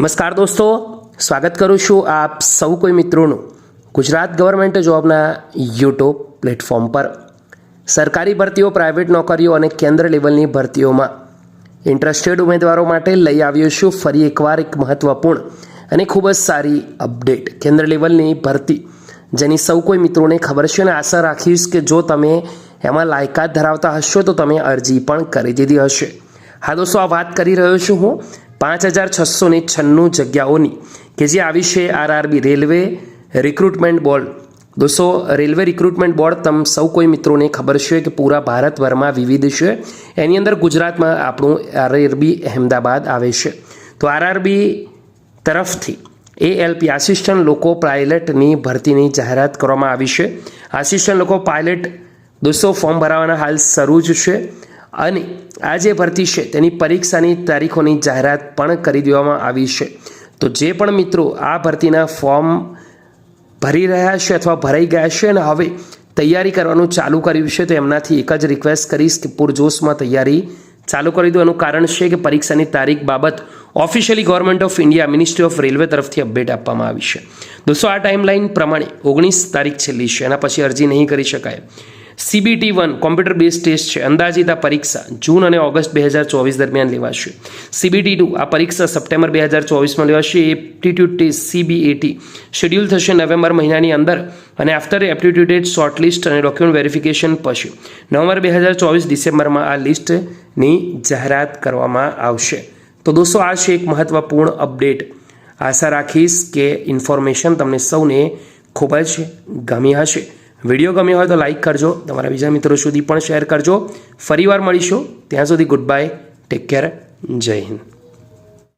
નમસ્કાર દોસ્તો, સ્વાગત કરું છું આપ સૌ કોઈ મિત્રોનું ગુજરાત ગવર્મેન્ટ જોબના યુટ્યુબ પ્લેટફોર્મ પર। સરકારી ભરતીઓ, પ્રાઇવેટ નોકરીઓ અને કેન્દ્ર લેવલની ભરતીઓમાં ઇન્ટરેસ્ટેડ ઉમેદવારો માટે લઈ આવ્યો છું ફરી એકવાર એક મહત્ત્વપૂર્ણ અને ખૂબ જ સારી અપડેટ। કેન્દ્ર લેવલની ભરતી જેની સૌ કોઈ મિત્રોને ખબર છે અને આશા રાખીશ કે જો તમે એમાં લાયકાત ધરાવતા હશો તો તમે અરજી પણ કરી દીધી હશે। હા દોસ્તો, આ વાત કરી રહ્યો છું હું 5696 જગ્યાઓની કે જે આવી છે આરઆરબી રેલવે રિક્રુટમેન્ટ બોર્ડ। દોસ્તો, રેલવે રિક્રુટમેન્ટ બોર્ડ તમ સૌ કોઈ મિત્રોને ખબર છે કે પૂરા ભારતભરમાં વિવિધ છે। એની અંદર ગુજરાતમાં આપણું આરઆરબી અહેમદાબાદ આવે છે। તો આરઆરબી તરફથી એએલપી આસિસ્ટન્ટ લોકો પાયલટની ભરતીની જાહેરાત કરવામાં આવી છે। આસિસ્ટન્ટ લોકો પાયલટ દોસ્તો ફોર્મ ભરાવાના હાલ શરૂ જ છે અને આ જે ભરતી છે તેની પરીક્ષાની તારીખોની જાહેરાત પણ કરી દેવામાં આવી છે। તો જે પણ મિત્રો આ ભરતીના ફોર્મ ભરી રહ્યા છે અથવા ભરાઈ ગયા છે અને હવે તૈયારી કરવાનું ચાલુ કર્યું છે તો એમનાથી એક જ રિક્વેસ્ટ કરીશ કે પૂરજોશમાં તૈયારી ચાલુ કરી દો। એનું કારણ છે કે પરીક્ષાની તારીખ બાબત officially government of India ministry of railway તરફથી અપડેટ આપવામાં આવી છે। દોસ્તો, આ ટાઈમલાઈન પ્રમાણે 19 તારીખ છેલ્લી છે, એના પછી અરજી નહીં કરી શકાય। CBT1 કોમ્પ્યુટર બેઝ ટેસ્ટ છે। અંદાજિત આ પરીક્ષા જૂન અને ઓગસ્ટ 2024 દરમિયાન લેવાશે। CBT2 આ પરીક્ષા સપ્ટેમ્બર 2024માં લેવાશે। એપ્ટિટ્યૂડ ટેસ્ટ CBAT શેડ્યુલ થશે નવેમ્બર મહિનાની અંદર અને આફ્ટર એપ્ટિટ્યૂડ ટેસ્ટ શોર્ટલિસ્ટ અને ડોક્યુમેન્ટ વેરિફિકેશન પછી નવેમ્બર 2024 ડિસેમ્બરમાં આ લિસ્ટની જાહેરાત કરવામાં આવશે। તો દોસ્તો, આ છે એક મહત્વપૂર્ણ અપડેટ। આશા રાખીશ કે ઇન્ફોર્મેશન તમને સૌને ખૂબ જ ગમી હશે। વિડીયો ગમ્યો હોય તો લાઈક કરજો, તમારા બીજા મિત્રો સુધી પણ શેર કરજો। ફરીવાર મળીશું, ત્યાં સુધી ગુડ બાય, ટેક કેર, જય હિન્દ।